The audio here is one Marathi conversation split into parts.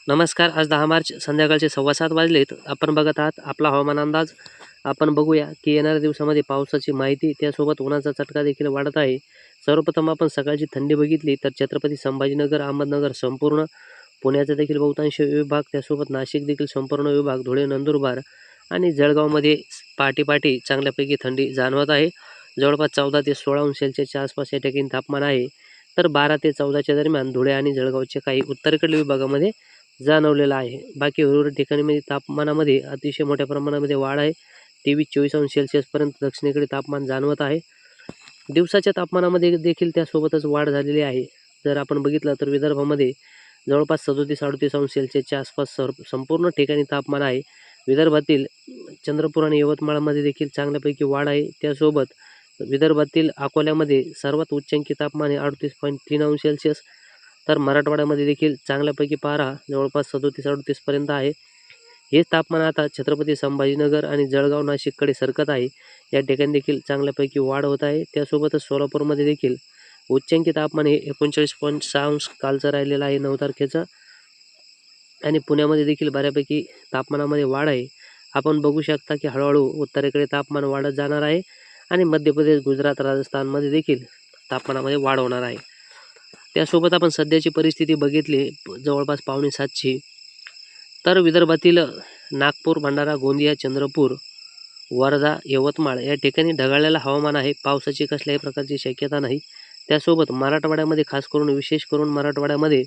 नमस्कार. आज 10 मार्च संध्याकाळचे 7:15 वाजलेत. आपण बघत आहात आपला हवामान अंदाज. आपण बघूया की येणाऱ्या दिवसामध्ये पावसाची माहिती, त्यासोबत उन्हाचा चटका देखील वाढत आहे. सर्वप्रथम आपण सकाळची थंडी बघितली तर छत्रपती संभाजीनगर, अहमदनगर संपूर्ण, पुण्याचा देखील बहुतांश विभाग, त्यासोबत नाशिक देखील संपूर्ण विभाग, धुळे, नंदुरबार आणि जळगावमध्ये पहाटे चांगल्यापैकी थंडी जाणवत आहे. जवळपास 14 ते 16 अंश सेल्सिअसच्या आसपास या ठिकाणी तापमान आहे. तर 12 ते 14च्या दरम्यान धुळे आणि जळगावच्या काही उत्तरेकडील विभागामध्ये जाणवलेला आहे. बाकी उर्वरित ठिकाणी म्हणजे तापमानामध्ये अतिशय मोठ्या प्रमाणामध्ये वाढ आहे. 23-24 अंश सेल्सिअसपर्यंत दक्षिणेकडे तापमान जाणवत आहे. दिवसाच्या तापमानामध्ये देखील त्यासोबतच वाढ झालेली आहे. जर आपण बघितलं तर विदर्भामध्ये जवळपास 37-38 अंश सेल्सिअसच्या आसपास संपूर्ण ठिकाणी तापमान आहे. विदर्भातील चंद्रपूर आणि यवतमाळमध्ये देखील चांगल्यापैकी वाढ आहे. त्यासोबत विदर्भातील अकोल्यामध्ये सर्वात उच्चांकी तापमान आहे 38.3 अंश सेल्सिअस. तर मराठवाड्यामध्ये देखील चांगल्यापैकी पारा जवळपास 37-38 पर्यंत आहे. हेच तापमान आता छत्रपती संभाजीनगर आणि जळगाव, नाशिककडे सरकत आहे. या ठिकाणी देखील चांगल्यापैकी वाढ होत आहे. त्यासोबतच सोलापूरमध्ये देखील उच्चांकी तापमान हे 39.6 अंश कालचं राहिलेलं आहे 9 तारखेचं. आणि पुण्यामध्ये देखील बऱ्यापैकी तापमानामध्ये वाढ आहे. आपण बघू शकता की हळूहळू उत्तरेकडे तापमान वाढत जाणार आहे आणि मध्य प्रदेश, गुजरात, राजस्थानमध्ये देखील तापमानामध्ये वाढ होणार आहे. त्यासोबत आपण सध्याची परिस्थिती बघितली जवळपास 6:45ची, तर विदर्भातील नागपूर, भंडारा, गोंदिया, चंद्रपूर, वर्धा, यवतमाळ या ठिकाणी ढगाळलेलं हवामान आहे. पावसाची कसल्याही प्रकारची शक्यता नाही. त्यासोबत मराठवाड्यामध्ये खास करून, विशेष करून मराठवाड्यामध्ये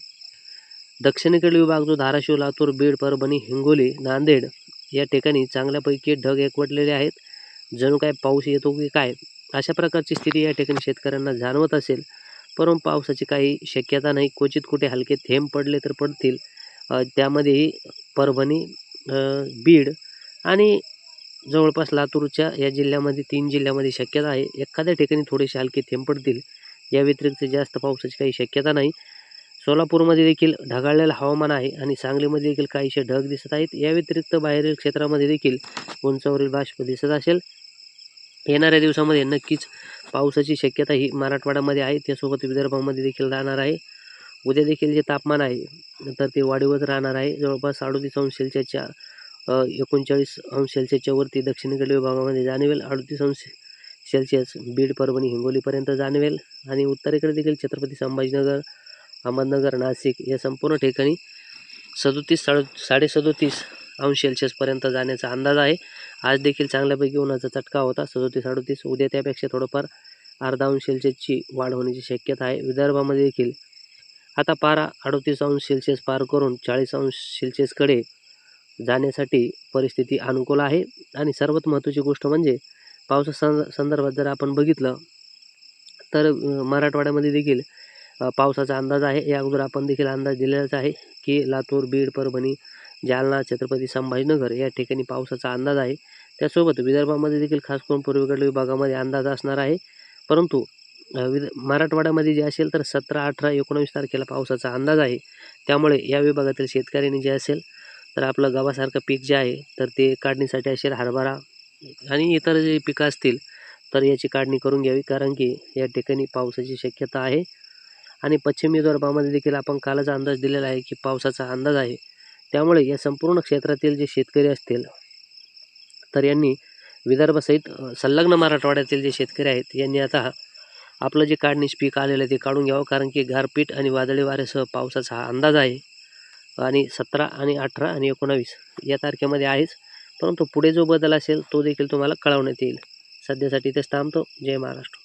दक्षिणेकडील विभाग जो धाराशिव, लातूर, बीड, परभणी, हिंगोली, नांदेड या ठिकाणी चांगल्यापैकी ढग एकवटलेले आहेत. जणू काय पाऊस येतो की काय, अशा प्रकारची स्थिती या ठिकाणी शेतकऱ्यांना जाणवत असेल. परंतु पावसाची काही शक्यता नाही. क्वचित कुठे हलके थेंब पडले तर पडतील. त्यामध्येही परभणी, बीड आणि जवळपास लातूरच्या या जिल्ह्यामध्ये 3 जिल्ह्यामध्ये शक्यता आहे. एखाद्या ठिकाणी थोडेसे हलके थेंब पडतील. या व्यतिरिक्त जास्त पावसाची काही शक्यता नाही. सोलापूरमध्ये देखील ढगाळलेलं हवामान आहे आणि सांगलीमध्ये देखील काहीसे ढग दिसत आहेत. या व्यतिरिक्त बाहेरील क्षेत्रामध्ये देखील उंचावरील बाष्प दिसत असेल. येणाऱ्या दिवसामध्ये नक्कीच पावसाची शक्यता ही मराठवाड्यामध्ये आहे. त्यासोबत विदर्भामध्ये देखील राहणार आहे. उद्या देखील जे तापमान आहे तर ते वाढीवच राहणार आहे. जवळपास 38 अंश सेल्सिअसच्या 39 अंश सेल्सिअसच्या वरती दक्षिणेकडील विभागामध्ये जाणवेल. 38 अंश सेल्सिअस बीड, परभणी, हिंगोलीपर्यंत जाणवेल आणि उत्तरेकडे देखील छत्रपती संभाजीनगर, अहमदनगर, नाशिक या संपूर्ण ठिकाणी 37-37 अंश सेल्सिअसपर्यंत जाण्याचा अंदाज आहे. आज देखील चांगल्यापैकी उन्हाचा चटका होता 37-38. उद्या त्यापेक्षा थोडंफार अर्धा अंश सेल्सिअसची वाढ होण्याची शक्यता आहे. विदर्भामध्ये देखील आता पारा 38 अंश सेल्सिअस पार करून 40 अंश सेल्सिअसकडे जाण्यासाठी परिस्थिती अनुकूल आहे. आणि सर्वात महत्त्वाची गोष्ट म्हणजे पावसा संदर्भात जर आपण बघितलं तर मराठवाड्यामध्ये देखील पावसाचा अंदाज आहे. या अगोदर आपण देखील अंदाज दिलेलाच आहे की लातूर, बीड, परभणी, जालना, छत्रपती संभाजीनगर या ठिकाणी पावसाचा अंदाज आहे. त्यासोबत विदर्भामध्ये देखील खास करून पूर्वेकडील विभागामध्ये अंदाज असणार आहे. परंतु मराठवाड्यामध्ये जे असेल तर 17, 18, 19 तारखेला पावसाचा अंदाज आहे. त्यामुळे या विभागातील शेतकऱ्यांनी जे असेल तर आपलं गव्हासारखं पीक जे आहे तर ते काढणीसाठी असेल, हरभरा आणि इतर जे पिकं असतील तर याची काढणी करून घ्यावी, कारण की या ठिकाणी पावसाची शक्यता आहे. आणि पश्चिम विदर्भामध्ये देखील आपण कालच अंदाज दिलेला आहे की पावसाचा अंदाज आहे. त्यामुळे या संपूर्ण क्षेत्रातील जे शेतकरी असतील तर यांनी विदर्भासहित संलग्न मराठवाड्यातील जे शेतकरी आहेत यांनी आता आपलं जे काढणीस पीक आलेलं आहे ते काढून घ्यावं, कारण की गारपीट आणि वादळी वाऱ्यासह पावसाचा हा अंदाज आहे. आणि 17 आणि 18 आणि 19 या तारखेमध्ये आहेच. परंतु पुढे जो बदल असेल तो देखील तुम्हाला कळवण्यात येईल. सध्यासाठी इथेच थांबतो. जय महाराष्ट्र.